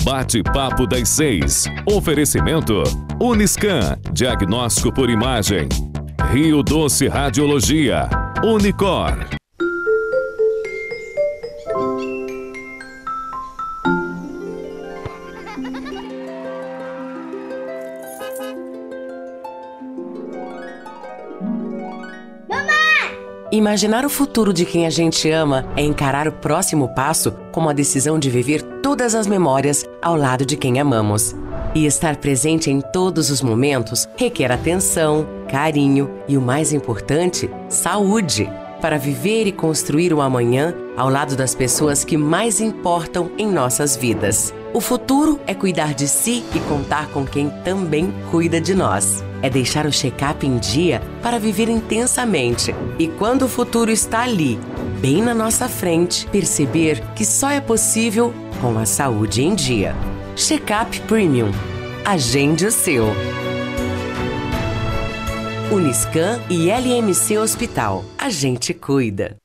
Bate-papo das 6. Oferecimento Uniscan, diagnóstico por imagem. Rio Doce Radiologia. Unicor. Imaginar o futuro de quem a gente ama é encarar o próximo passo como a decisão de viver todas as memórias ao lado de quem amamos. E estar presente em todos os momentos requer atenção, carinho e, o mais importante, saúde, para viver e construir o amanhã ao lado das pessoas que mais importam em nossas vidas. O futuro é cuidar de si e contar com quem também cuida de nós. É deixar o check-up em dia para viver intensamente. E quando o futuro está ali, bem na nossa frente, perceber que só é possível com a saúde em dia. Check-up Premium. Agende o seu. Uniscan e LMC Hospital. A gente cuida.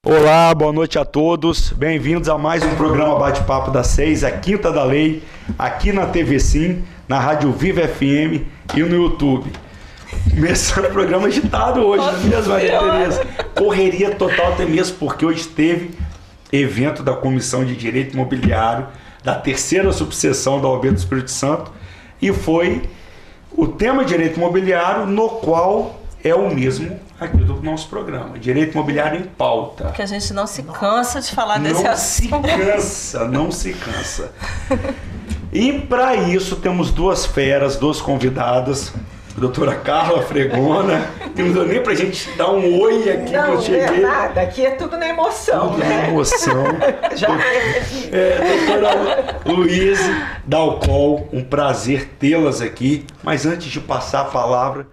Olá, boa noite a todos. Bem-vindos a mais um programa Bate-Papo das 6, a Quinta da Lei, aqui na TV Sim, na Rádio Viva FM e no YouTube. Começando o programa agitado hoje, não é mesmo, Maria Tereza? Correria total, até mesmo porque hoje teve evento da Comissão de Direito Imobiliário da terceira subseção da OAB do Espírito Santo e foi o tema Direito Imobiliário, no qual é o mesmo aqui do nosso programa, Direito Imobiliário em Pauta. Porque a gente não se cansa de falar desse assunto. Não se cansa. E para isso temos duas feras, duas convidadas, a doutora Carla Fregona. Não deu nem pra gente dar um oi aqui que eu cheguei. Não é nada, aqui é tudo na emoção, tudo na emoção. Doutora Luíse Dalcol, um prazer tê-las aqui. Mas antes de passar a palavra,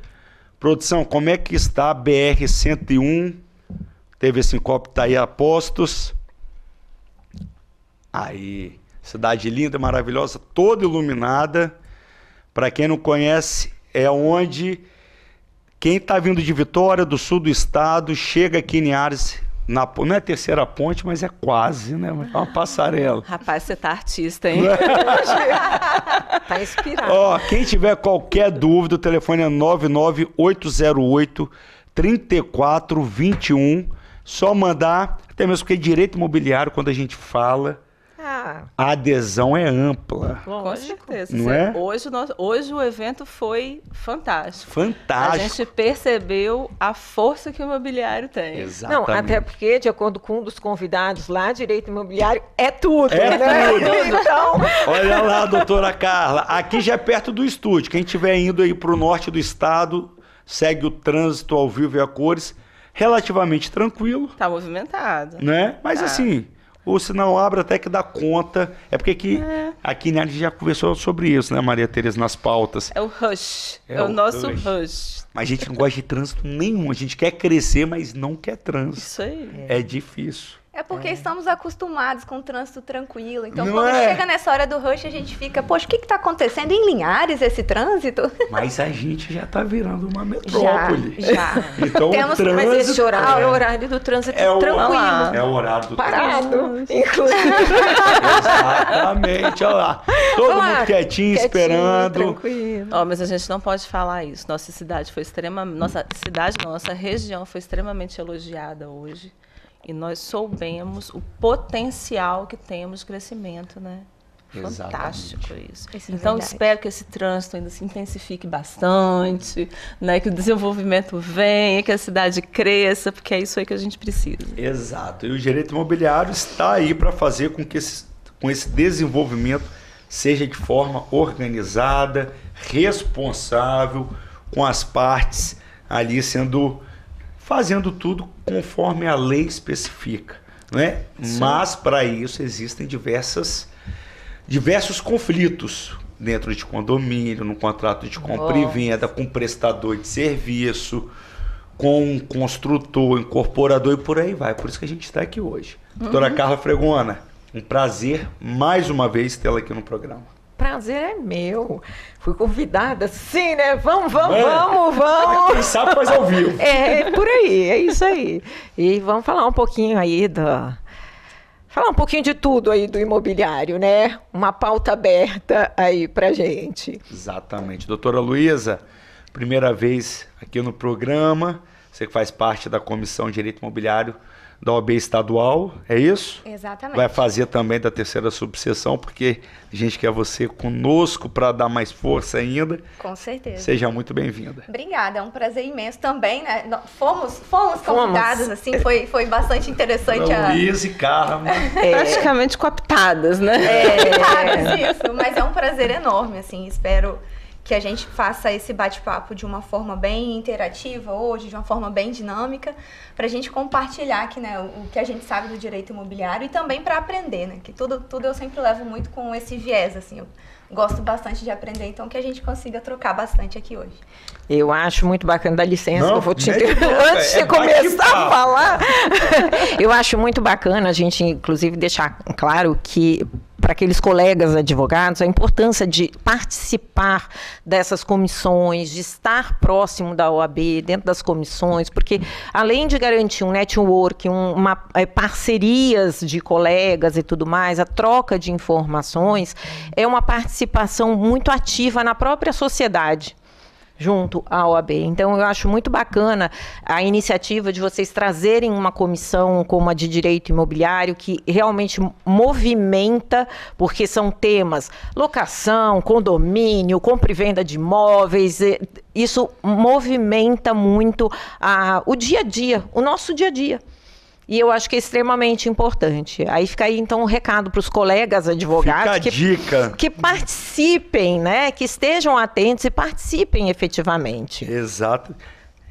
produção, como é que está a BR-101? TV Sincope está aí a postos. Aí, cidade linda, maravilhosa, toda iluminada. Para quem não conhece, é onde quem está vindo de Vitória, do sul do estado, chega aqui em Linhares, não é terceira ponte, mas é quase, né? É uma passarela. Rapaz, você tá artista, hein? Tá inspirado. Ó, quem tiver qualquer dúvida, o telefone é 99808-3421. Só mandar, até mesmo porque direito imobiliário, quando a gente fala, a adesão é ampla. Com certeza. Não é? Hoje o evento foi fantástico. Fantástico. A gente percebeu a força que o imobiliário tem. Exatamente. Não, até porque, de acordo com um dos convidados lá, direito imobiliário é tudo, é né? Tudo. Então... Olha lá, doutora Carla, aqui já é perto do estúdio. Quem estiver indo aí para o norte do estado, segue o trânsito ao vivo e a cores, relativamente tranquilo. Tá movimentado. Né? Mas assim... O sinal abre até que dá conta. É porque aqui a gente já conversou sobre isso, né, Maria Tereza, nas pautas. É o rush. É o nosso rush. Mas a gente não gosta de trânsito nenhum. A gente quer crescer, mas não quer trânsito. Isso aí. É difícil. É porque estamos acostumados com o trânsito tranquilo. Então, não quando chega nessa hora do rush, a gente fica, poxa, o que está acontecendo em Linhares, esse trânsito? Mas a gente já está virando uma metrópole. Já. Então, temos, o trânsito... Mas esse horário é o horário do trânsito tranquilo. É o horário do parado, inclusive. Exatamente, olha lá. Todo mundo quietinho, esperando. Tranquilo. Mas a gente não pode falar isso. Nossa região foi extremamente elogiada hoje. E nós soubemos o potencial que temos de crescimento, né? Fantástico isso. Então, espero que esse trânsito ainda se intensifique bastante, né? Que o desenvolvimento venha, que a cidade cresça, porque é isso aí que a gente precisa. Exato. E o direito imobiliário está aí para fazer com que esse desenvolvimento seja de forma organizada, responsável, com as partes ali fazendo tudo conforme a lei especifica, né? Mas para isso existem diversos conflitos dentro de condomínio, no contrato de compra e venda, com prestador de serviço, com construtor, incorporador e por aí vai. Por isso que a gente está aqui hoje. Doutora Carla Fregona, um prazer mais uma vez tê-la aqui no programa. prazer é meu. Fui convidada, sim, né? Vamos. Quem sabe faz ao vivo. É por aí, é isso aí. E vamos falar um pouquinho aí falar um pouquinho de tudo aí do imobiliário, né? Uma pauta aberta aí pra gente. Exatamente. Doutora Luísa, primeira vez aqui no programa, você que faz parte da Comissão de Direito Imobiliário da OAB Estadual, é isso? Exatamente. Vai fazer também da terceira subseção, porque a gente quer você conosco para dar mais força ainda. Com certeza. Seja muito bem-vinda. Obrigada, é um prazer imenso também, né? Fomos convidados, assim, foi bastante interessante. Luísa e Carla. Praticamente cooptadas, né? Isso, mas é um prazer enorme, assim, espero que a gente faça esse bate-papo de uma forma bem interativa hoje, de uma forma bem dinâmica, para a gente compartilhar aqui, né, o que a gente sabe do direito imobiliário e também para aprender, né, que tudo eu sempre levo muito com esse viés, assim, eu gosto bastante de aprender, então que a gente consiga trocar bastante aqui hoje. Eu acho muito bacana, dá licença, que eu vou te interromper antes de começar a falar. Eu acho muito bacana a gente, inclusive, deixar claro que para aqueles colegas advogados, a importância de participar dessas comissões, de estar próximo da OAB, dentro das comissões, porque além de garantir um network, parcerias de colegas e tudo mais, a troca de informações, é uma participação muito ativa na própria sociedade, junto à OAB. Então, eu acho muito bacana a iniciativa de vocês trazerem uma comissão como a de Direito Imobiliário, que realmente movimenta, porque são temas locação, condomínio, compra e venda de imóveis, isso movimenta muito o dia a dia, o nosso dia a dia. E eu acho que é extremamente importante. Aí fica aí, então, um recado para os colegas advogados que participem, né? Que estejam atentos e participem efetivamente. Exato.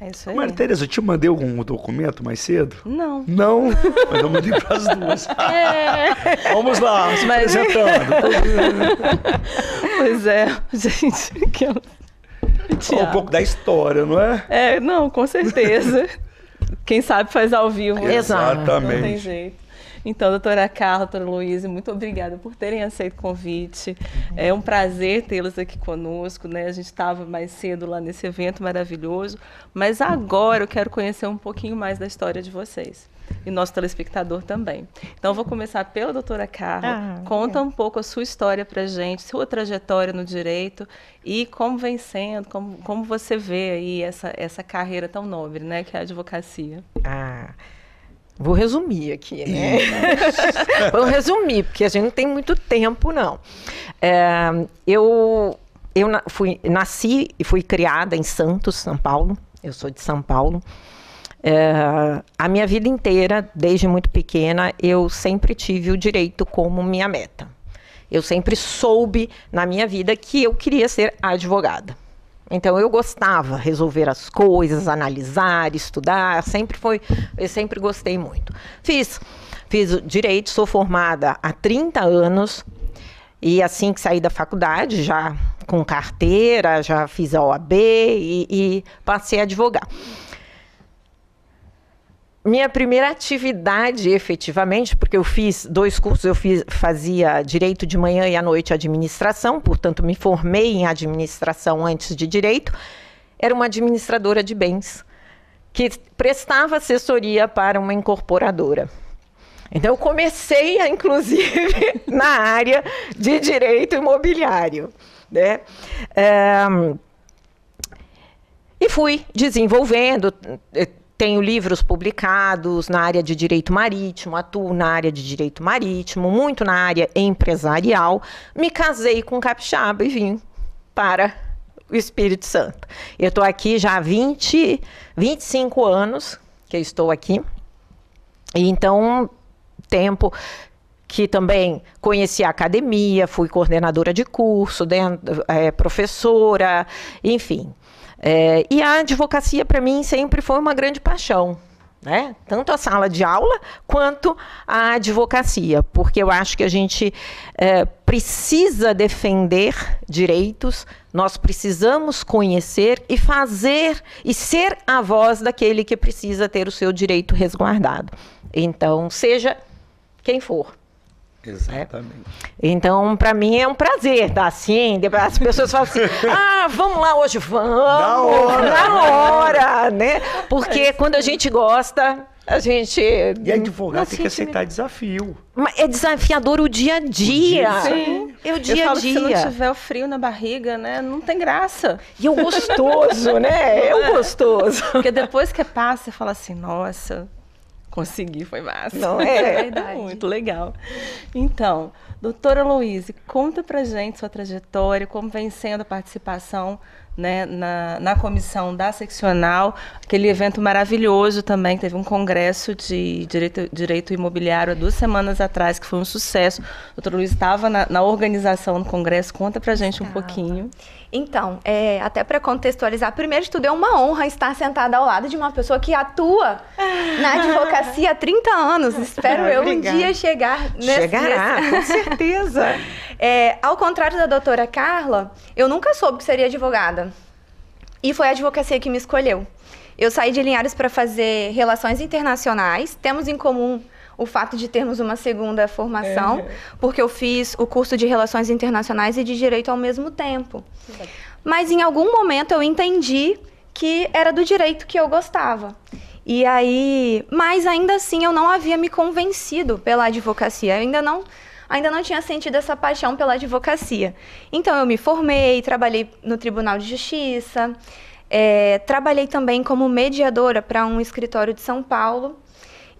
É isso aí. Maria Tereza, eu te mandei algum documento mais cedo? Não. Não? Mas eu mandei para as duas. Vamos lá, se apresentando. Pois é, gente. Um pouco da história, não é? Não, com certeza. Quem sabe faz ao vivo. Exatamente. Não tem jeito. Então, doutora Carla, doutora Luísa, muito obrigada por terem aceito o convite. É um prazer tê-los aqui conosco, né? A gente estava mais cedo lá nesse evento maravilhoso, mas agora eu quero conhecer um pouquinho mais da história de vocês. E nosso telespectador também. Então, eu vou começar pela doutora Carla. Conta um pouco a sua história para a gente, sua trajetória no direito e como vem sendo, como você vê aí essa carreira tão nobre, né, que é a advocacia. Vou resumir aqui, né? Vamos resumir, porque a gente não tem muito tempo, não. Eu nasci e fui criada em Santos, São Paulo. Eu sou de São Paulo. A minha vida inteira, desde muito pequena, eu sempre tive o direito como minha meta. Eu sempre soube na minha vida que eu queria ser advogada. Então, eu gostava de resolver as coisas, analisar, estudar, eu sempre gostei muito. Fiz direito, sou formada há 30 anos, e assim que saí da faculdade, já com carteira, já fiz a OAB e passei a advogar. Minha primeira atividade, efetivamente, porque eu fiz 2 cursos, fazia direito de manhã e à noite administração, portanto, me formei em administração antes de direito, era uma administradora de bens, que prestava assessoria para uma incorporadora. Então, eu comecei, inclusive, na área de direito imobiliário, né? E fui desenvolvendo. Tenho livros publicados na área de direito marítimo, atuo na área de direito marítimo, muito na área empresarial. Me casei com capixaba e vim para o Espírito Santo. Eu estou aqui já há 25 anos que eu estou aqui. E então, tempo que também conheci a academia, fui coordenadora de curso, professora, enfim. E a advocacia, para mim, sempre foi uma grande paixão, né? Tanto a sala de aula quanto a advocacia, porque eu acho que a gente precisa defender direitos, nós precisamos conhecer e fazer e ser a voz daquele que precisa ter o seu direito resguardado. Então, seja quem for. Exatamente. Então, para mim é um prazer, tá? Assim, as pessoas falam assim, vamos lá hoje, vamos, na hora, né? Porque quando a gente gosta, a gente... E advogado tem que aceitar desafio. É desafiador o dia a dia. Sim. É o dia a dia. Eu falo que se não tiver o frio na barriga, né, não tem graça. E é o gostoso, né? É o gostoso. Porque depois que passa, você fala assim, nossa... Consegui, foi massa. Não é? Verdade. Muito legal. Então, doutora Louise, conta pra gente sua trajetória, como vem sendo a participação, né, na comissão da seccional, aquele evento maravilhoso também, teve um congresso de direito imobiliário há 2 semanas atrás, que foi um sucesso. A doutora Louise estava na organização do congresso, conta pra gente um pouquinho. Então, até para contextualizar, primeiro de tudo, é uma honra estar sentada ao lado de uma pessoa que atua na advocacia há 30 anos. Espero eu um dia chegar nesse... Chegará, com certeza. Ao contrário da doutora Carla, eu nunca soube que seria advogada. E foi a advocacia que me escolheu. Eu saí de Linhares para fazer relações internacionais. Temos em comum o fato de termos uma segunda formação, porque eu fiz o curso de Relações Internacionais e de Direito ao mesmo tempo. Mas em algum momento eu entendi que era do direito que eu gostava. E aí, mas ainda assim eu não havia me convencido pela advocacia. Eu ainda não tinha sentido essa paixão pela advocacia. Então eu me formei, trabalhei no Tribunal de Justiça, trabalhei também como mediadora para um escritório de São Paulo.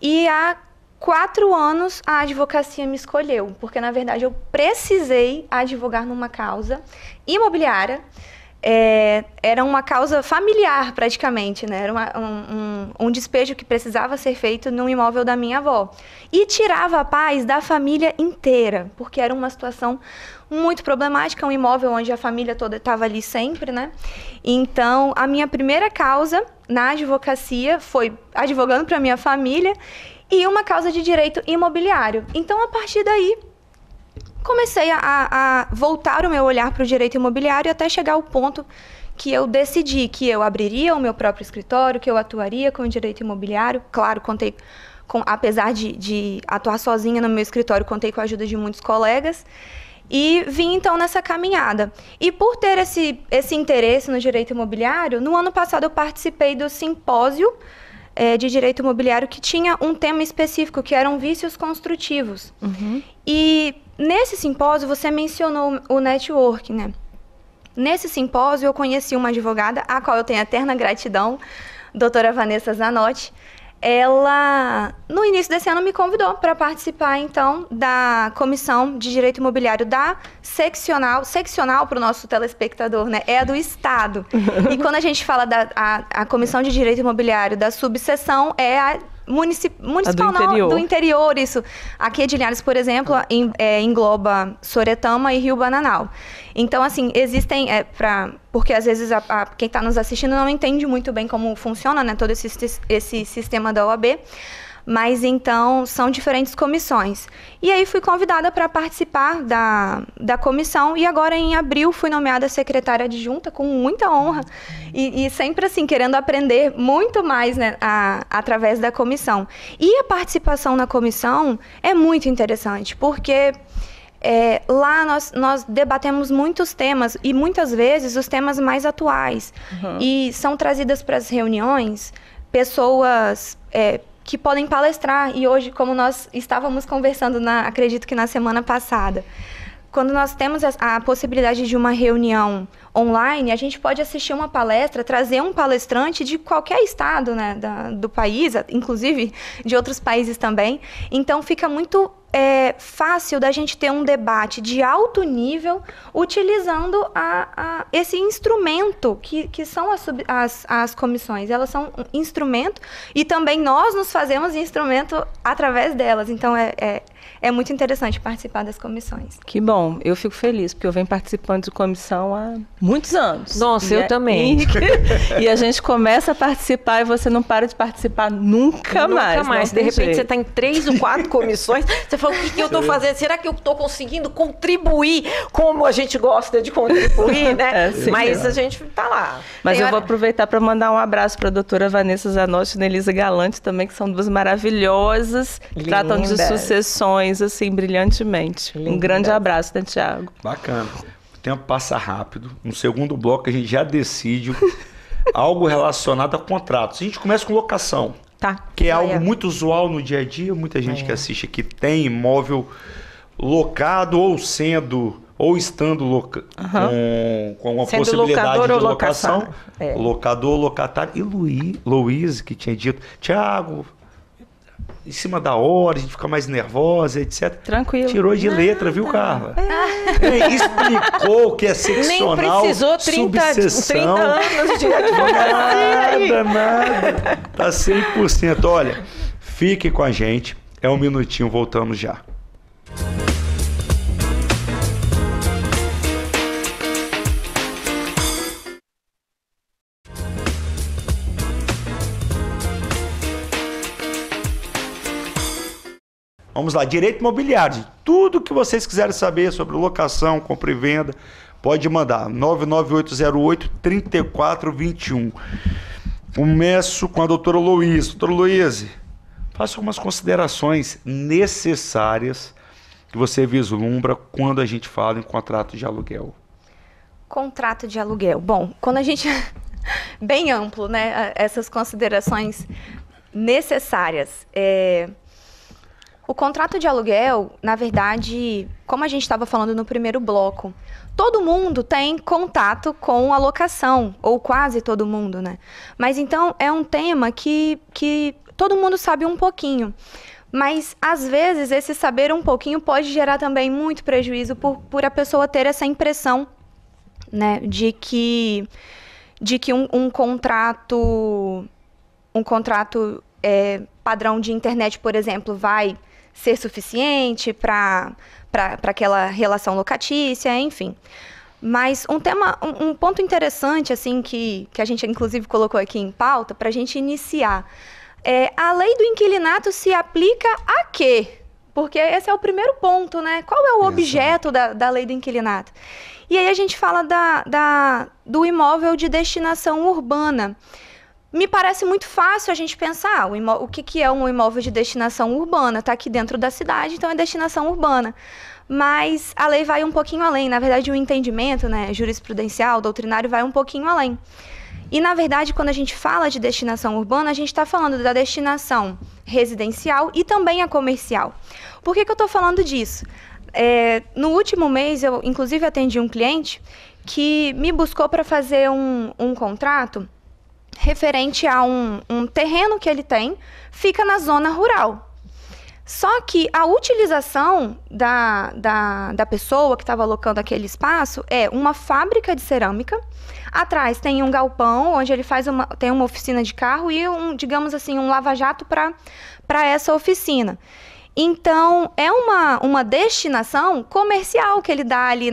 E há 4 anos a advocacia me escolheu, porque na verdade eu precisei advogar numa causa imobiliária. Era uma causa familiar praticamente, né? Era um despejo que precisava ser feito num imóvel da minha avó. E tirava a paz da família inteira, porque era uma situação muito problemática, um imóvel onde a família toda estava ali sempre, né? Então, a minha primeira causa na advocacia foi advogando para minha família e uma causa de direito imobiliário. Então, a partir daí, comecei a voltar o meu olhar para o direito imobiliário até chegar ao ponto que eu decidi que eu abriria o meu próprio escritório, que eu atuaria com o direito imobiliário. Claro, apesar de atuar sozinha no meu escritório, contei com a ajuda de muitos colegas. E vim, então, nessa caminhada. E por ter esse interesse no direito imobiliário, no ano passado eu participei do simpósio de direito imobiliário que tinha um tema específico, que eram vícios construtivos. Uhum. E nesse simpósio você mencionou o networking, né? Nesse simpósio eu conheci uma advogada, a qual eu tenho eterna gratidão, doutora Vanessa Zanotti. Ela, no início desse ano, me convidou para participar, então, da Comissão de Direito Imobiliário da seccional para o nosso telespectador, né? É a do Estado. E quando a gente fala a Comissão de Direito Imobiliário da subseção, é a municipal, do interior, isso. Aqui de Linhares, por exemplo, engloba Soretama e Rio Bananal. Então, assim, existem, porque às vezes quem está nos assistindo não entende muito bem como funciona, né, todo esse sistema da OAB, mas então são diferentes comissões. E aí fui convidada para participar da comissão e agora em abril fui nomeada secretária adjunta com muita honra e sempre assim, querendo aprender muito mais, né, através da comissão. E a participação na comissão é muito interessante, porque lá nós debatemos muitos temas e muitas vezes os temas mais atuais. Uhum. E são trazidas para as reuniões pessoas que podem palestrar. E hoje, como nós estávamos conversando, acredito que na semana passada, quando nós temos a possibilidade de uma reunião online, a gente pode assistir uma palestra, trazer um palestrante de qualquer estado, né, do país, inclusive de outros países também. Então, fica muito fácil da gente ter um debate de alto nível utilizando esse instrumento que são as comissões. Elas são um instrumento e também nós nos fazemos instrumento através delas. Então, é muito interessante participar das comissões. Que bom. Eu fico feliz, porque eu venho participando de comissão há muitos anos. Nossa, eu também. E a gente começa a participar e você não para de participar nunca mais. Nunca mais. De repente, você está em 3 ou 4 comissões, você fala, o que eu estou fazendo? Será que eu estou conseguindo contribuir como a gente gosta de contribuir, né? Mas a gente está lá. Mas eu vou aproveitar para mandar um abraço para a doutora Vanessa Zanotti e Nelisa Galante também, que são duas maravilhosas, que tratam de sucessões, assim, brilhantemente. Linda. Um grande abraço, né, Tiago? Bacana. O tempo passa rápido. No segundo bloco, a gente já decide algo relacionado a contratos. A gente começa com locação. Tá. Que é algo muito usual no dia a dia. Muita gente que assiste aqui tem imóvel locado ou estando com uma sendo possibilidade de locação. Locador, locatário. E Luiz, que tinha dito, Tiago, em cima da hora, a gente fica mais nervosa, etc. Tranquilo. Tirou de letra, viu, Carla? Explicou que é seccional, nem precisou 30 anos de advocacia. Nada. Tá 100%. Olha, fique com a gente. É um minutinho, voltamos já. Vamos lá, direito imobiliário. Tudo que vocês quiserem saber sobre locação, compra e venda, pode mandar. 99808-3421. Começo com a doutora Luísa. Doutora Luísa, faça algumas considerações necessárias que você vislumbra quando a gente fala em contrato de aluguel. Contrato de aluguel. Bom, quando a gente... Bem amplo, né? Essas considerações necessárias. O contrato de aluguel, na verdade, como a gente estava falando no primeiro bloco, todo mundo tem contato com a locação, ou quase todo mundo, né? Mas então é um tema que todo mundo sabe um pouquinho. Mas, às vezes, esse saber um pouquinho pode gerar também muito prejuízo por a pessoa ter essa impressão, né, de que um contrato padrão de internet, por exemplo, vai ser suficiente para aquela relação locatícia, enfim. Mas um ponto interessante, assim, que a gente inclusive colocou aqui em pauta, para a gente iniciar, a lei do inquilinato se aplica a quê? Porque esse é o primeiro ponto, né? Qual é o objeto da lei do inquilinato? E aí a gente fala do imóvel de destinação urbana. Me parece muito fácil a gente pensar o que é um imóvel de destinação urbana. Está aqui dentro da cidade, então é destinação urbana. Mas a lei vai um pouquinho além. Na verdade, o entendimento, né, jurisprudencial, doutrinário, vai um pouquinho além. E, na verdade, quando a gente fala de destinação urbana, a gente está falando da destinação residencial e também a comercial. Por que eu estou falando disso? No último mês, eu, inclusive, atendi um cliente que me buscou para fazer um contrato referente a um terreno que ele tem, fica na zona rural. Só que a utilização da pessoa que estava alocando aquele espaço é uma fábrica de cerâmica. Atrás tem um galpão, onde ele tem uma oficina de carro e, digamos assim, um lava-jato para essa oficina. Então, é uma destinação comercial que ele dá ali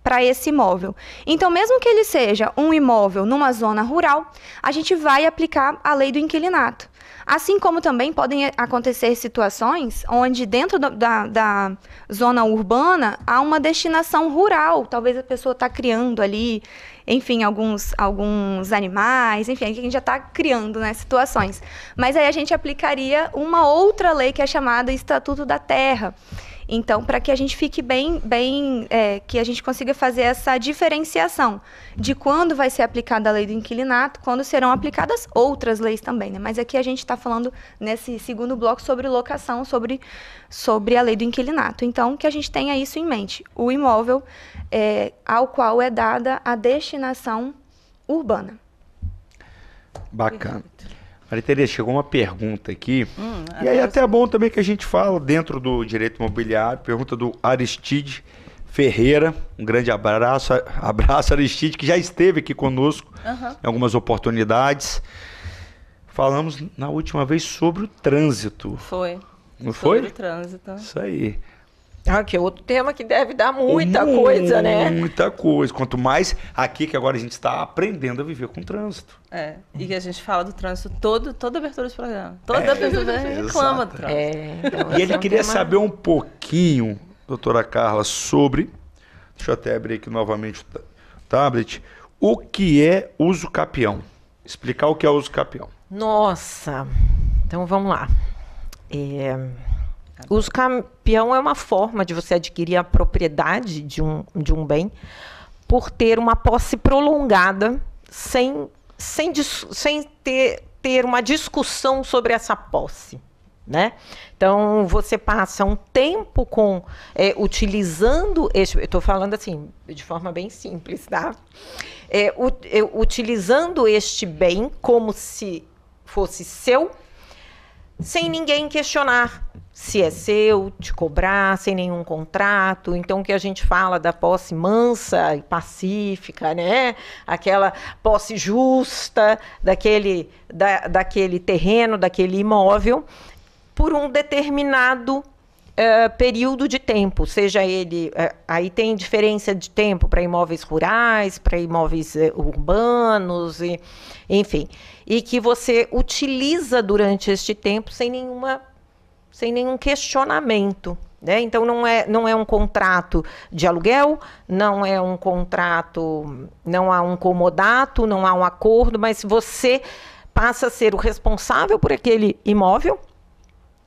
para esse imóvel. Então, mesmo que ele seja um imóvel numa zona rural, a gente vai aplicar a lei do inquilinato. Assim como também podem acontecer situações onde dentro da zona urbana há uma destinação rural. Talvez a pessoa está criando ali, enfim, alguns animais, enfim, a gente já está criando, né, situações. Mas aí a gente aplicaria uma outra lei que é chamada Estatuto da Terra. Então, para que a gente fique que a gente consiga fazer essa diferenciação de quando vai ser aplicada a lei do inquilinato, quando serão aplicadas outras leis também, né? Mas aqui a gente está falando, nesse segundo bloco, sobre locação, sobre a lei do inquilinato. Então, que a gente tenha isso em mente. O imóvel ao qual é dada a destinação urbana. Bacana. Maria Tereza, chegou uma pergunta aqui, e aí até é bom também que a gente fala dentro do direito imobiliário, pergunta do Aristide Ferreira, um grande abraço Aristide, que já esteve aqui conosco em algumas oportunidades. Falamos na última vez sobre o trânsito. Foi. Não foi? Sobre o trânsito. Isso aí. Que é outro tema que deve dar muita coisa, né? Muita coisa. Quanto mais aqui que agora a gente está aprendendo a viver com o trânsito. E que a gente fala do trânsito toda abertura de programa. Toda pessoa reclama do trânsito. Então, e ele queria saber um pouquinho, doutora Carla, sobre... Deixa eu até abrir aqui novamente o tablet. O que é uso capião? Explicar o que é uso capião. Nossa, então vamos lá. Uso capião é uma forma de você adquirir a propriedade de um bem por ter uma posse prolongada sem ter uma discussão sobre essa posse, né? Então, você passa um tempo utilizando eu estou falando assim, de forma bem simples, tá? Utilizando este bem como se fosse seu, sem ninguém questionar se é seu, te cobrar, sem nenhum contrato. Então, o que a gente fala da posse mansa e pacífica, né? Aquela posse justa daquele terreno, daquele imóvel, por um determinado período de tempo, seja ele... aí tem diferença de tempo para imóveis rurais, para imóveis urbanos, enfim. E que você utiliza durante este tempo sem nenhum questionamento, né? Então, não é um contrato de aluguel, não é um contrato, não há um comodato, não há um acordo, mas você passa a ser o responsável por aquele imóvel,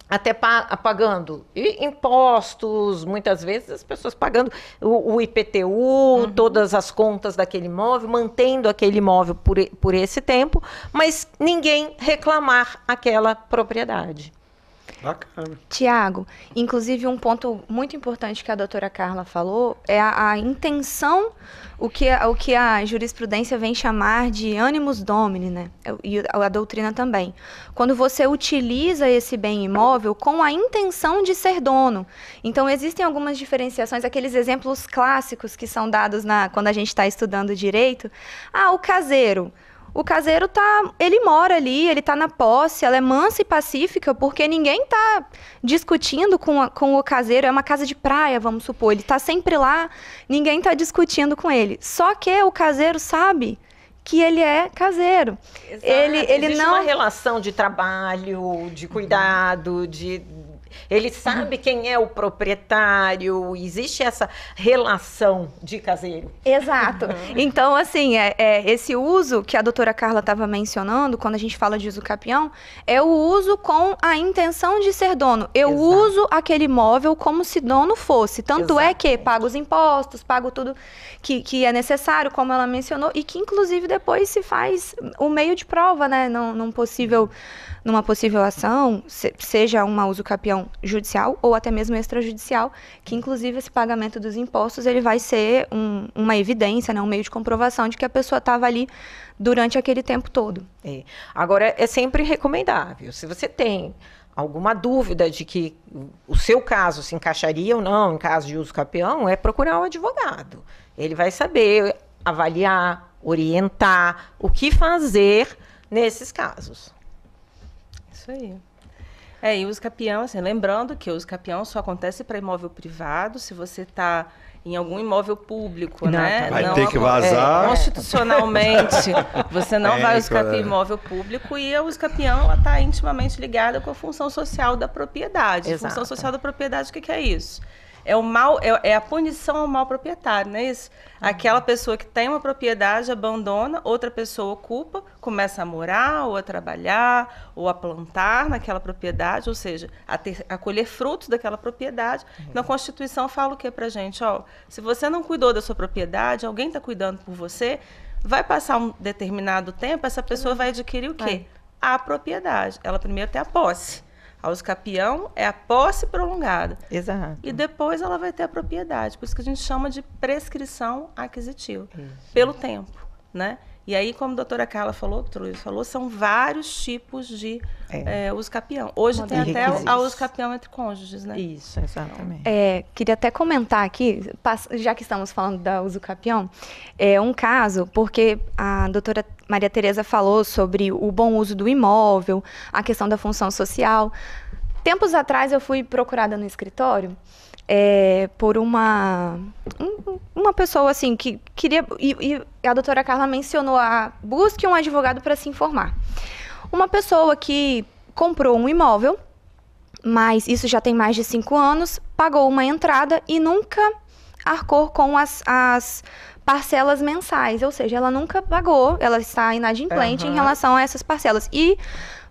até pagando impostos, muitas vezes as pessoas pagando o IPTU, todas as contas daquele imóvel, mantendo aquele imóvel por esse tempo, mas ninguém reclamar aquela propriedade. Bacana. Tiago, inclusive um ponto muito importante que a doutora Carla falou é a intenção, o que a jurisprudência vem chamar de animus domini, né? E a doutrina também. Quando você utiliza esse bem imóvel com a intenção de ser dono. Então, existem algumas diferenciações, aqueles exemplos clássicos que são dados quando a gente está estudando direito. O caseiro. O caseiro ele mora ali, ele está na posse, ela é mansa e pacífica, porque ninguém está discutindo com o caseiro. É uma casa de praia, vamos supor, ele está sempre lá, ninguém está discutindo com ele. Só que o caseiro sabe que ele é caseiro. Exato. Ele existe uma relação de trabalho, de cuidado, ele sabe quem é o proprietário, existe essa relação de caseiro. Exato. Então, assim, esse uso que a doutora Carla estava mencionando, quando a gente fala de uso capião, é o uso com a intenção de ser dono. Eu uso aquele imóvel como se dono fosse. Tanto é que pago os impostos, pago tudo que é necessário, como ela mencionou, e que, inclusive, depois se faz o meio de prova, né? Numa possível ação, seja um uso capião judicial ou até mesmo extrajudicial, que inclusive esse pagamento dos impostos ele vai ser uma evidência, né, um meio de comprovação de que a pessoa estava ali durante aquele tempo todo. Agora, é sempre recomendável, se você tem alguma dúvida de que o seu caso se encaixaria ou não em caso de uso capião, é procurar um advogado. Ele vai saber avaliar, orientar o que fazer nesses casos. Isso aí. E o uso capião, assim, lembrando que o uso capião só acontece para imóvel privado, se você está em algum imóvel público, né? Vai ter que vazar. Constitucionalmente, você não vai uso capião imóvel público, e a uso capião está intimamente ligada com a função social da propriedade. Exato. A função social da propriedade, o que é isso? É a punição ao mal proprietário, não é isso? Aquela pessoa que tem uma propriedade abandona, outra pessoa ocupa, começa a morar, ou a trabalhar, ou a plantar naquela propriedade, ou seja, a colher frutos daquela propriedade. Na Constituição fala o que pra gente? Se você não cuidou da sua propriedade, alguém está cuidando por você, vai passar um determinado tempo, essa pessoa vai adquirir o quê? A propriedade. Ela primeiro tem a posse. A uso capião é a posse prolongada. Exato. E depois ela vai ter a propriedade. Por isso que a gente chama de prescrição aquisitiva. Pelo tempo, né? E aí, como a doutora Carla falou, são vários tipos de uso capião. Hoje tem até a uso capião entre cônjuges, né? Isso, exatamente. Queria até comentar aqui, já que estamos falando da uso capião, um caso, porque a doutora Maria Tereza falou sobre o bom uso do imóvel, a questão da função social. Tempos atrás eu fui procurada no escritório por uma pessoa assim que queria, e a doutora Carla mencionou, busque um advogado para se informar. Uma pessoa que comprou um imóvel, mas isso já tem mais de 5 anos, pagou uma entrada e nunca arcou com as parcelas mensais, ou seja, ela nunca pagou, ela está inadimplente em relação a essas parcelas. E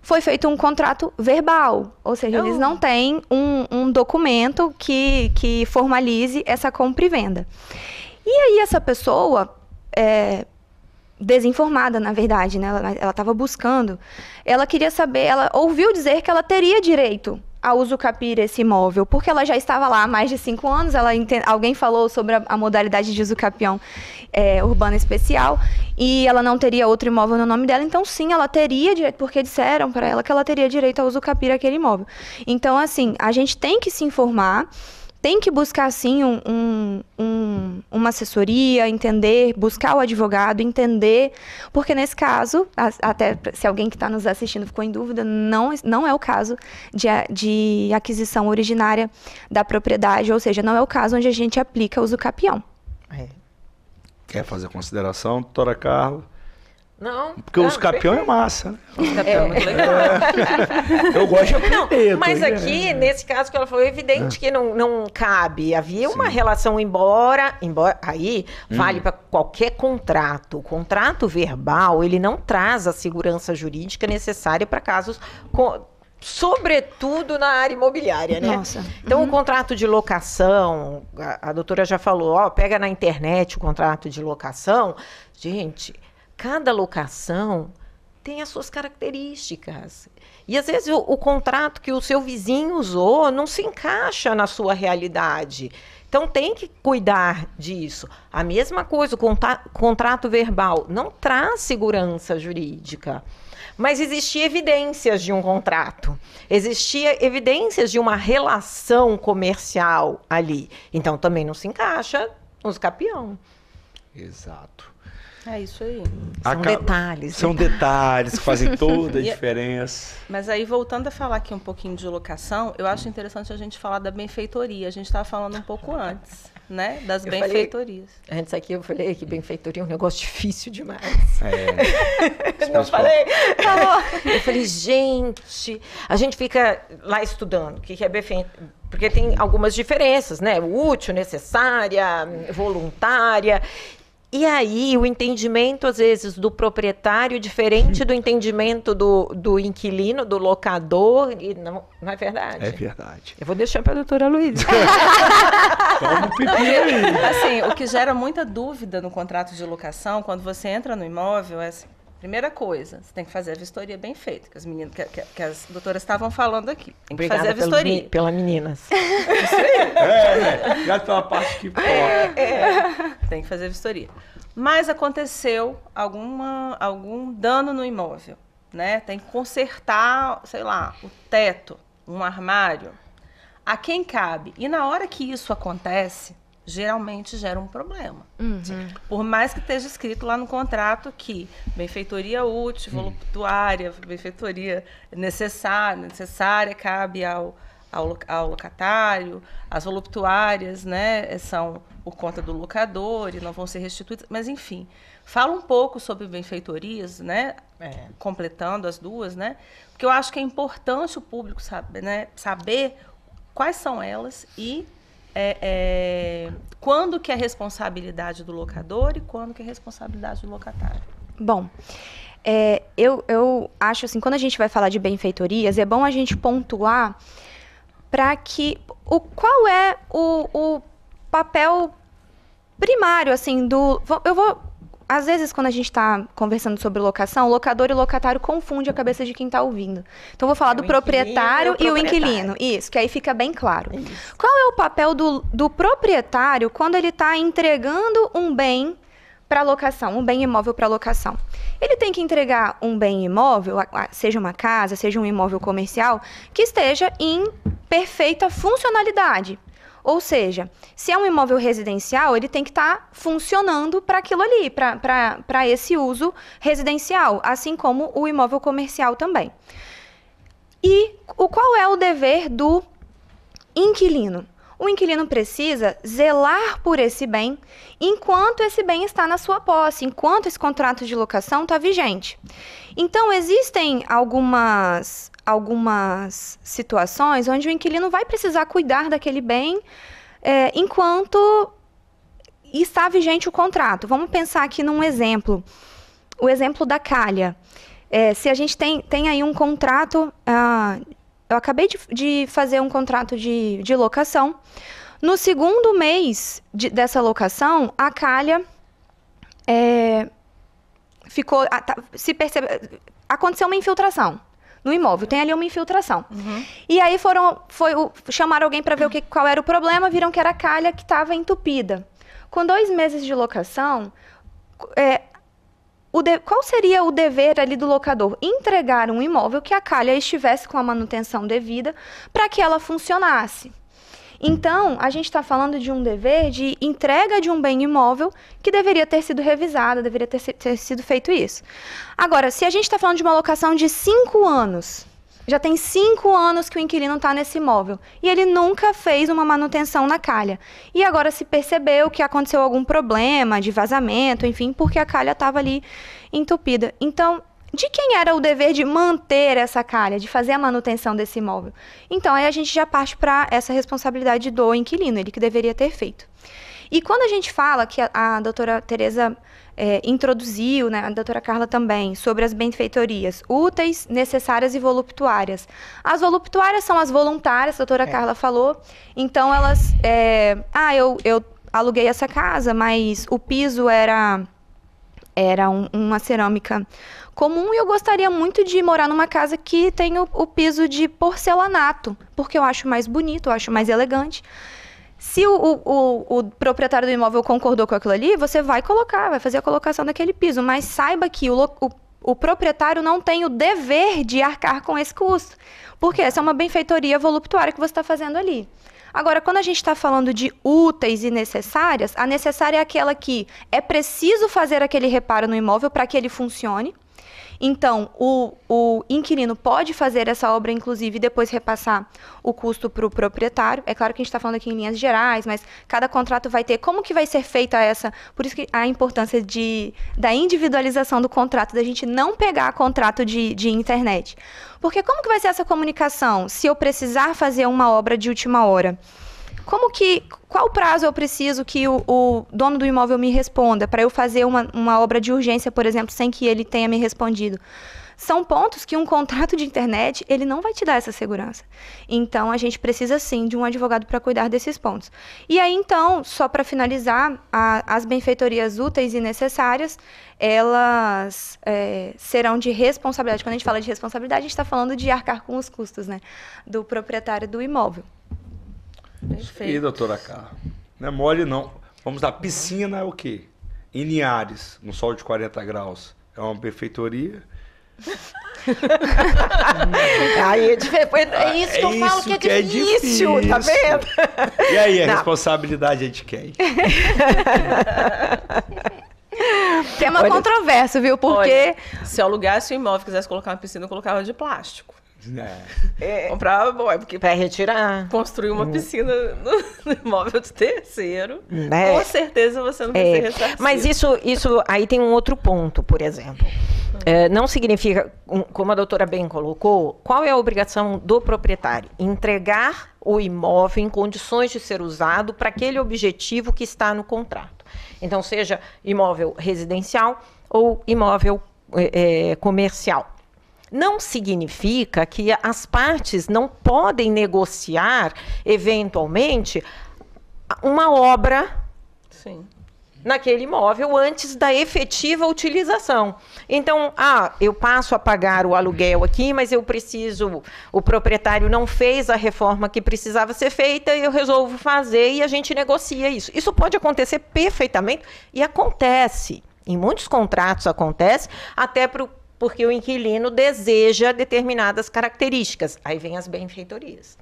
foi feito um contrato verbal, ou seja, eles não têm um documento que formalize essa compra e venda. E aí essa pessoa, desinformada, na verdade, né? Ela estava buscando, ela queria saber, ela ouviu dizer que ela teria direito a usucapir esse imóvel, porque ela já estava lá há mais de 5 anos, alguém falou sobre a modalidade de usucapião urbana especial, e ela não teria outro imóvel no nome dela, então sim, ela teria direito, porque disseram para ela que ela teria direito a usucapir aquele imóvel. Então, assim, a gente tem que se informar, tem que buscar, sim, uma assessoria, entender, buscar o advogado, entender, porque nesse caso, até se alguém que está nos assistindo ficou em dúvida, não é o caso de aquisição originária da propriedade, ou seja, não é o caso onde a gente aplica o usucapião. Quer fazer consideração, doutora Carla? Não. Porque o usucapião é massa, né? O usucapião é muito legal. Eu gosto de aprender. Não, mas aqui, nesse caso que ela falou, é evidente que não cabe. Havia uma relação, embora aí vale para qualquer contrato. O contrato verbal, ele não traz a segurança jurídica necessária para casos... sobretudo na área imobiliária, né? Nossa. Então, o contrato de locação, a doutora já falou, pega na internet o contrato de locação. Gente, cada locação tem as suas características. E, às vezes, o contrato que o seu vizinho usou não se encaixa na sua realidade. Então, tem que cuidar disso. A mesma coisa, o contrato verbal não traz segurança jurídica. Mas existia evidências de um contrato, existia evidências de uma relação comercial ali. Então, também não se encaixa no usucapião. Exato. É isso aí. São detalhes. São detalhes que fazem toda a diferença. Mas aí, voltando a falar aqui um pouquinho de locação, eu acho interessante a gente falar da benfeitoria. A gente estava falando um pouco antes, né? Das benfeitorias. Antes aqui eu falei que benfeitoria é um negócio difícil demais. Não falei? Eu falei, gente, a gente fica lá estudando o que é benfeitoria. Porque tem algumas diferenças, né? Útil, necessária, voluntária. E aí, o entendimento, às vezes, do proprietário diferente do entendimento do inquilino, do locador, e não é verdade? É verdade. Eu vou deixar para a doutora Luísa. Toma um pepino aí. Assim, o que gera muita dúvida no contrato de locação, quando você entra no imóvel, é assim, primeira coisa, você tem que fazer a vistoria bem feita, que as meninas, que as doutoras estavam falando aqui. Tem que fazer a vistoria. Pelas meninas. Isso aí. Já pela parte que pode. Tem que fazer a vistoria. Mas aconteceu algum dano no imóvel, né? Tem que consertar, sei lá, o teto, um armário. A quem cabe? E na hora que isso acontece, geralmente gera um problema. Por mais que esteja escrito lá no contrato que benfeitoria útil, voluptuária, benfeitoria necessária cabe ao locatário, as voluptuárias, né, são por conta do locador e não vão ser restituídas, mas enfim, fala um pouco sobre benfeitorias, né, completando as duas, né, porque eu acho que é importante o público saber quais são elas e quando que é responsabilidade do locador e quando que é responsabilidade do locatário. Bom, eu acho assim, quando a gente vai falar de benfeitorias, é bom a gente pontuar para que qual é o papel primário, assim, às vezes, quando a gente está conversando sobre locação, o locador e o locatário confundem a cabeça de quem está ouvindo. Então, vou falar do proprietário e o inquilino. Isso, que aí fica bem claro. Isso. Qual é o papel do proprietário quando ele está entregando um bem para locação, um bem imóvel para locação? Ele tem que entregar um bem imóvel, seja uma casa, seja um imóvel comercial, que esteja em perfeita funcionalidade. Ou seja, se é um imóvel residencial, ele tem que estar funcionando para aquilo ali, para esse uso residencial, assim como o imóvel comercial também. E qual é o dever do inquilino? o inquilino precisa zelar por esse bem enquanto esse bem está na sua posse, enquanto esse contrato de locação está vigente. Então, existem algumas situações onde o inquilino vai precisar cuidar daquele bem enquanto está vigente o contrato. Vamos pensar aqui num exemplo, o exemplo da calha. Se a gente tem aí um contrato, eu acabei de fazer um contrato de locação. No segundo mês dessa locação, a calha aconteceu uma infiltração no imóvel, tem ali uma infiltração. Uhum. E aí chamaram alguém para ver qual era o problema, viram que era a calha que estava entupida. Com 2 meses de locação, qual seria o dever ali do locador? Entregar um imóvel que a calha estivesse com a manutenção devida para que ela funcionasse. Então, a gente está falando de um dever de entrega de um bem imóvel que deveria ter sido revisado, deveria ter sido feito isso. Agora, se a gente está falando de uma locação de 5 anos, já tem 5 anos que o inquilino está nesse imóvel e ele nunca fez uma manutenção na calha. E agora se percebeu que aconteceu algum problema de vazamento, enfim, porque a calha estava ali entupida. Então, de quem era o dever de manter essa calha, de fazer a manutenção desse imóvel? Então, aí a gente já parte para essa responsabilidade do inquilino, ele que deveria ter feito. E quando a gente fala, que a doutora Tereza introduziu, né, a doutora Carla também, sobre as benfeitorias úteis, necessárias e voluptuárias. As voluptuárias são as voluntárias, a doutora Carla falou. Então, elas... eu aluguei essa casa, mas o piso era uma cerâmica comum e eu gostaria muito de morar numa casa que tem o piso de porcelanato, porque eu acho mais bonito, eu acho mais elegante. Se o proprietário do imóvel concordou com aquilo ali, você vai fazer a colocação daquele piso, mas saiba que o proprietário não tem o dever de arcar com esse custo, porque essa é uma benfeitoria voluptuária que você está fazendo ali. Agora, quando a gente está falando de úteis e necessárias, a necessária é aquela que é preciso fazer aquele reparo no imóvel para que ele funcione. Então, o inquilino pode fazer essa obra, inclusive, e depois repassar o custo para o proprietário. É claro que a gente está falando aqui em linhas gerais, mas cada contrato vai ter como que vai ser feita essa... Por isso que a importância da individualização do contrato, da gente não pegar contrato de internet. Porque como que vai ser essa comunicação se eu precisar fazer uma obra de última hora? Qual prazo eu preciso que o dono do imóvel me responda para eu fazer uma obra de urgência, por exemplo, sem que ele tenha me respondido? São pontos que um contrato de internet, ele não vai te dar essa segurança. Então, a gente precisa, sim, de um advogado para cuidar desses pontos. E aí, então, só para finalizar, as benfeitorias úteis e necessárias, elas serão de responsabilidade. Quando a gente fala de responsabilidade, a gente está falando de arcar com os custos, né, do proprietário do imóvel. Perfeito. E doutora Carla, não é mole não. Vamos lá, piscina é o quê? Em Linhares, no sol de 40 graus, é uma benfeitoria? Aí é isso que eu falo que é difícil, tá vendo? E aí, a responsabilidade é de quem? Que é uma controvérsia, viu? Porque... se eu alugasse o imóvel e quisesse colocar uma piscina, eu colocava de plástico. Comprava, porque para retirar, construir uma piscina no imóvel de terceiro, com certeza você não vai ser ressarcido. Mas isso aí tem um outro ponto, por exemplo. Não significa, como a doutora bem colocou, qual é a obrigação do proprietário? Entregar o imóvel em condições de ser usado para aquele objetivo que está no contrato. Então, seja imóvel residencial ou imóvel comercial. Não significa que as partes não podem negociar, eventualmente, uma obra naquele imóvel antes da efetiva utilização. Então, eu passo a pagar o aluguel aqui, mas o proprietário não fez a reforma que precisava ser feita, eu resolvo fazer e a gente negocia isso. Isso pode acontecer perfeitamente e acontece. Em muitos contratos acontece, até porque o inquilino deseja determinadas características. Aí vem as benfeitorias.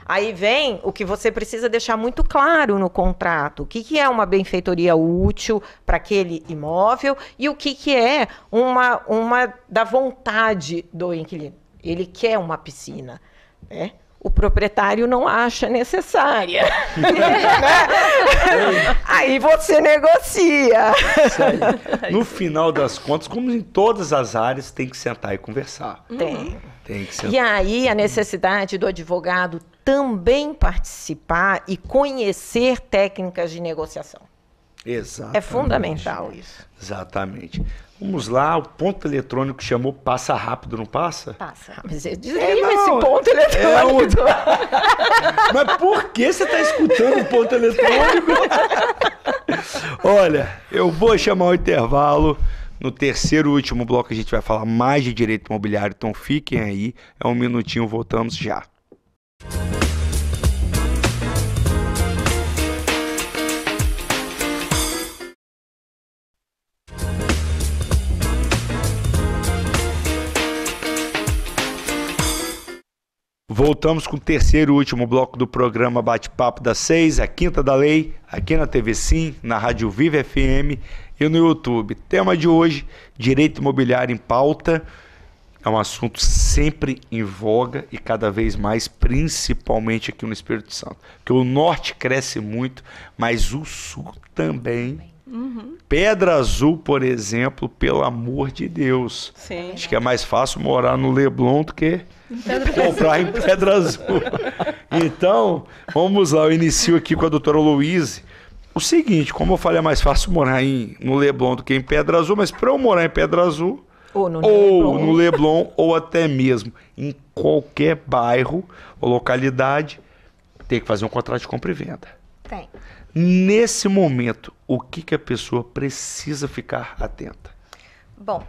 Aí vem o que você precisa deixar muito claro no contrato. O que é uma benfeitoria útil para aquele imóvel e o que é uma da vontade do inquilino. Ele quer uma piscina, né? o proprietário não acha necessária. Aí você negocia. No final das contas, como em todas as áreas, tem que sentar e conversar. Tem que sentar. E aí a necessidade do advogado também participar e conhecer técnicas de negociação. Exatamente. É fundamental isso. Exatamente. Vamos lá, o ponto eletrônico chamou passa rápido, não passa? Passa. Mas desliga esse ponto eletrônico. Mas por que você está escutando o ponto eletrônico? Olha, eu vou chamar o intervalo. No terceiro e último bloco a gente vai falar mais de direito imobiliário, então fiquem aí. É um minutinho, voltamos já. Voltamos com o terceiro e último bloco do programa Bate-Papo das 6, a Quinta da Lei, aqui na TV Sim, na Rádio Viva FM e no YouTube. Tema de hoje, direito imobiliário em pauta. É um assunto sempre em voga e cada vez mais, principalmente aqui no Espírito Santo. Porque o norte cresce muito, mas o sul também. Pedra Azul, por exemplo, pelo amor de Deus. Sim. Acho que é mais fácil morar no Leblon do que comprar em Pedra Azul. Então, vamos lá, eu inicio aqui com a doutora Louise. O seguinte, como eu falei, é mais fácil morar no Leblon do que em Pedra Azul, mas para eu morar em Pedra Azul, ou no Leblon, ou até mesmo em qualquer bairro ou localidade, tem que fazer um contrato de compra e venda. Tem. Nesse momento, o que a pessoa precisa ficar atenta? Bom,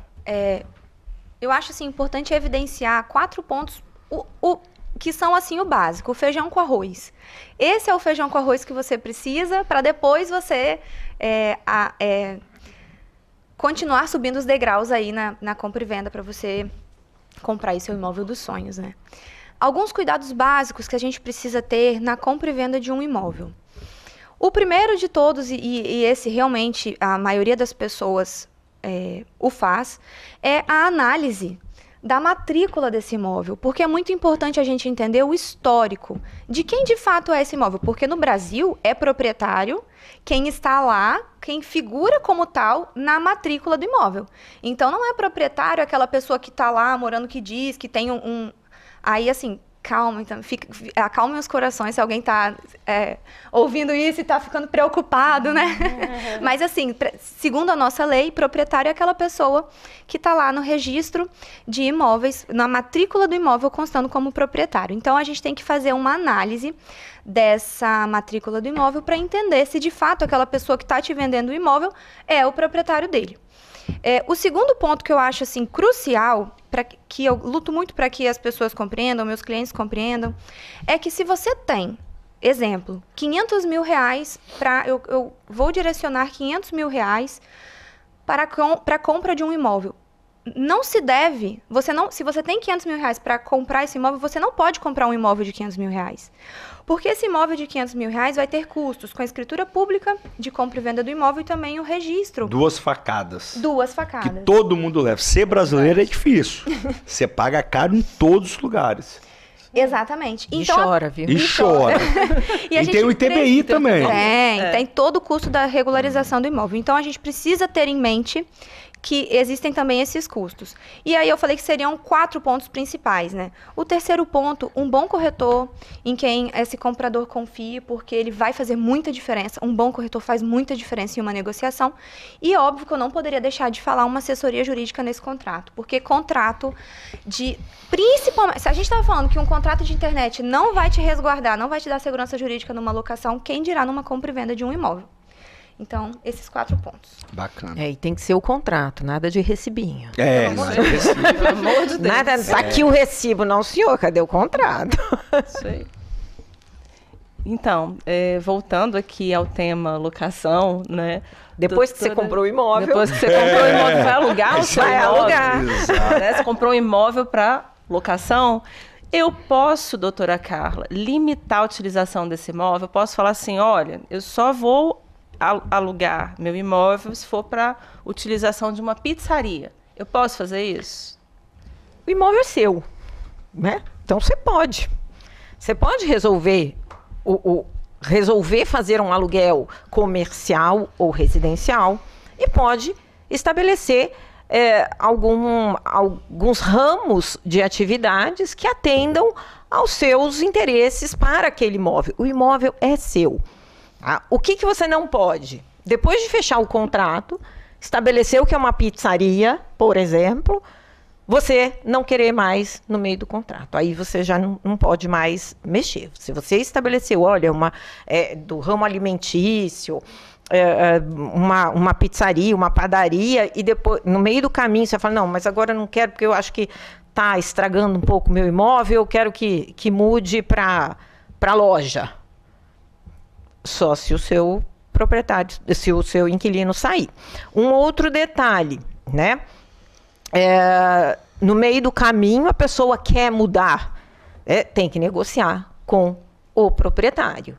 eu acho assim, importante evidenciar 4 pontos que são assim o básico, o feijão com arroz. Esse é o feijão com arroz que você precisa para depois você continuar subindo os degraus aí na compra e venda para você comprar aí seu imóvel dos sonhos, né? Alguns cuidados básicos que a gente precisa ter na compra e venda de um imóvel. O primeiro de todos, e esse realmente a maioria das pessoas o faz, é a análise da matrícula desse imóvel, porque é muito importante a gente entender o histórico de quem de fato é esse imóvel, porque no Brasil é proprietário quem está lá, quem figura como tal na matrícula do imóvel. Então não é proprietário aquela pessoa que está lá morando que diz que tem Aí assim, calma, então, acalme os corações se alguém está ouvindo isso e está ficando preocupado, né? Mas assim, segundo a nossa lei, proprietário é aquela pessoa que está lá no registro de imóveis, na matrícula do imóvel constando como proprietário. Então, a gente tem que fazer uma análise dessa matrícula do imóvel para entender se de fato aquela pessoa que está te vendendo o imóvel é o proprietário dele. O segundo ponto que eu acho assim crucial, que eu luto muito para que as pessoas compreendam, meus clientes compreendam, é que se você tem, exemplo, 500 mil reais, eu vou direcionar 500 mil reais para a compra de um imóvel. Não se deve, se você tem 500 mil reais para comprar esse imóvel, você não pode comprar um imóvel de 500 mil reais. Porque esse imóvel de 500 mil reais vai ter custos com a escritura pública de compra e venda do imóvel e também o registro. 2 facadas. 2 facadas. Que todo mundo leva. Ser brasileiro é difícil. Você paga caro em todos os lugares. Exatamente. E então, chora, viu? E chora. E tem o ITBI também. Tem todo o custo da regularização do imóvel. Então, a gente precisa ter em mente que existem também esses custos. E aí eu falei que seriam 4 pontos principais, né? O terceiro ponto, um bom corretor em quem esse comprador confie, porque ele vai fazer muita diferença. Um bom corretor faz muita diferença em uma negociação. E óbvio que eu não poderia deixar de falar uma assessoria jurídica nesse contrato, porque contrato principalmente, se a gente estava falando que um contrato de internet não vai te resguardar, não vai te dar segurança jurídica numa locação, quem dirá numa compra e venda de um imóvel? Então, esses 4 pontos. Bacana. E tem que ser o contrato, nada de recibinho. Pelo amor de Deus. Nada, tá aqui o recibo, não, senhor, cadê o contrato? Isso aí. Então, voltando aqui ao tema locação, né? Depois que você comprou o imóvel. Depois que você comprou o imóvel, vai alugar o seu imóvel. Alugar. Né? Você comprou um imóvel para locação. Eu posso, doutora Carla, limitar a utilização desse imóvel? Eu posso falar assim, olha, eu só vou alugar meu imóvel se for para utilização de uma pizzaria. Eu posso fazer isso? O imóvel é seu, né? Então você pode. Você pode resolver fazer um aluguel comercial ou residencial e pode estabelecer alguns ramos de atividades que atendam aos seus interesses para aquele imóvel. O imóvel é seu. Tá? O que você não pode? Depois de fechar o contrato, estabelecer o que é uma pizzaria, por exemplo, você não querer mais no meio do contrato. Aí você já não pode mais mexer. Se você estabeleceu, olha, do ramo alimentício, uma pizzaria, uma padaria, e depois, no meio do caminho, você fala, não, mas agora eu não quero, porque eu acho que está estragando um pouco o meu imóvel, eu quero que mude para loja. Só se o seu proprietário, se o seu inquilino sair. Um outro detalhe, né? No meio do caminho, a pessoa quer mudar, tem que negociar com o proprietário.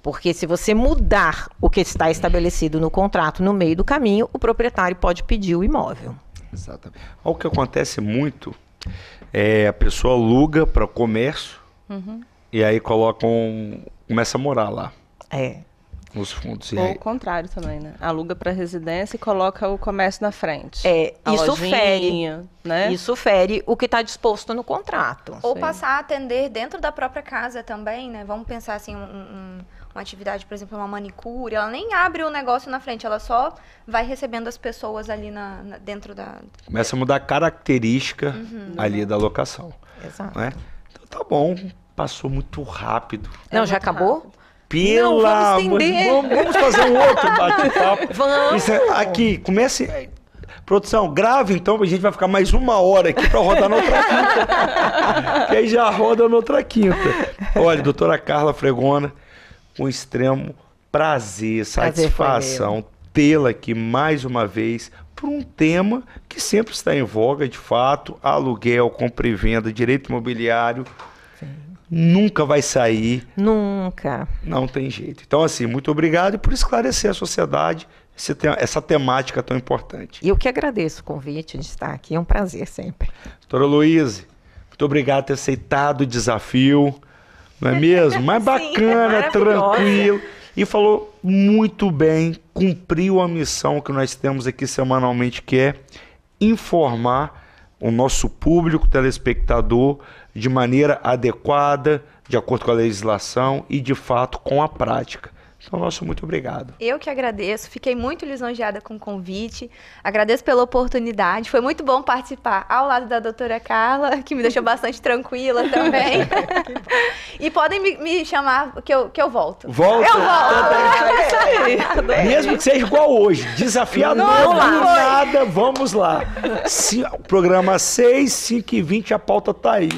Porque se você mudar o que está estabelecido no contrato no meio do caminho, o proprietário pode pedir o imóvel. Exatamente. O que acontece muito a pessoa aluga para o comércio e aí começa a morar lá. Nos fundos. Ou o contrário também, né? Aluga para residência e coloca o comércio na frente. Isso fere, né? Isso fere o que está disposto no contrato. Ou passar a atender dentro da própria casa também, né? Vamos pensar assim, uma atividade, por exemplo, uma manicure, ela nem abre o negócio na frente, ela só vai recebendo as pessoas ali dentro da... Começa a mudar a característica ali da locação. Exato. Né? Então tá bom, passou muito rápido. Não, já acabou? Rápido. Vamos fazer um outro bate-papo. Vamos. Aqui, comece... Produção, grave então, a gente vai ficar mais 1 hora aqui para rodar na outra quinta. Que aí já roda na outra quinta. Olha, doutora Carla Fregona, um extremo prazer, satisfação tê-la aqui mais uma vez por um tema que sempre está em voga, de fato, aluguel, compra e venda, direito imobiliário. Nunca vai sair. Nunca. Não tem jeito. Então, assim, muito obrigado e por esclarecer a sociedade essa temática tão importante. E eu que agradeço o convite de estar aqui, é um prazer sempre. Doutora Luíse, muito obrigado por ter aceitado o desafio, não é mesmo? Mas bacana, tranquilo. E falou muito bem, cumpriu a missão que nós temos aqui semanalmente, que é informar o nosso público, telespectador, de maneira adequada, de acordo com a legislação e, de fato, com a prática. Então, nosso muito obrigado. Eu que agradeço, fiquei muito lisonjeada com o convite, agradeço pela oportunidade, foi muito bom participar ao lado da doutora Carla, que me deixou bastante tranquila também. E podem me chamar que eu volto. Volta? Eu volto! Mesmo que seja igual hoje, desafiador, nada, vamos lá. Programa 6, 5 e 20, a pauta tá aí.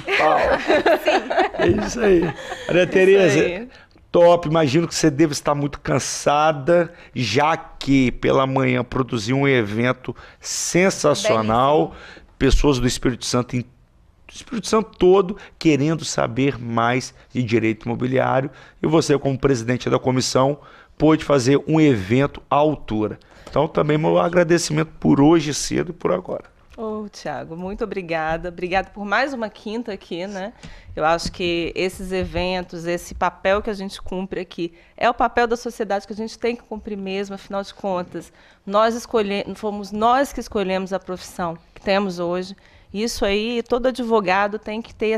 É isso aí. Maria Tereza, top, imagino que você deve estar muito cansada, já que pela manhã produziu um evento sensacional, pessoas do Espírito Santo todo querendo saber mais de direito imobiliário, e você, como presidente da comissão, pôde fazer um evento à altura. Então também meu agradecimento por hoje cedo e por agora. Tiago, muito obrigada. Obrigada por mais uma quinta aqui, né? Eu acho que esses eventos, esse papel que a gente cumpre aqui, é o papel da sociedade que a gente tem que cumprir mesmo, afinal de contas. Fomos nós que escolhemos a profissão que temos hoje. Isso aí, todo advogado tem que ter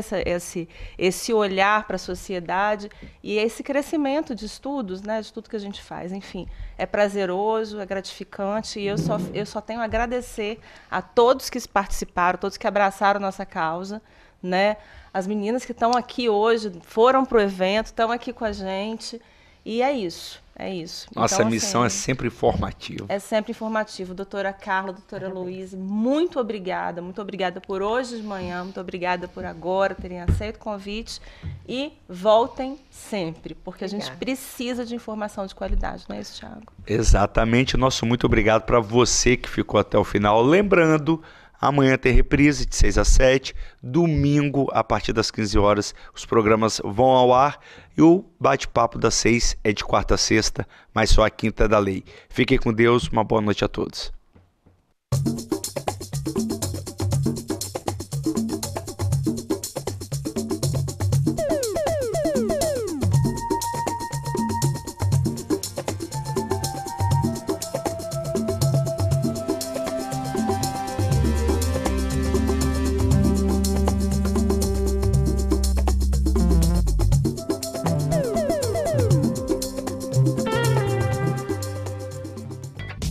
esse olhar para a sociedade e esse crescimento de estudos, né, de tudo que a gente faz. Enfim, é prazeroso, é gratificante e eu só tenho a agradecer a todos que participaram, todos que abraçaram nossa causa, né? As meninas que estão aqui hoje, foram para o evento, estão aqui com a gente e é isso. É isso. Nossa então, missão assim, é sempre informativa. É sempre informativo. Doutora Carla, doutora Luíse, muito obrigada. Muito obrigada por hoje de manhã, muito obrigada por agora terem aceito o convite. E voltem sempre, porque a gente precisa de informação de qualidade, não é isso, Thiago? Exatamente. Nosso muito obrigado para você que ficou até o final. Lembrando, amanhã tem reprise de 6 às 7. Domingo, a partir das 15 horas, os programas vão ao ar. E o bate-papo das 6 é de quarta a sexta, mas só a quinta é da lei. Fiquem com Deus. Uma boa noite a todos.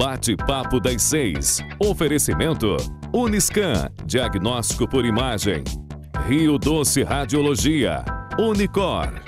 Bate-papo das 6. Oferecimento Uniscan, diagnóstico por imagem. Rio Doce Radiologia. Unicor.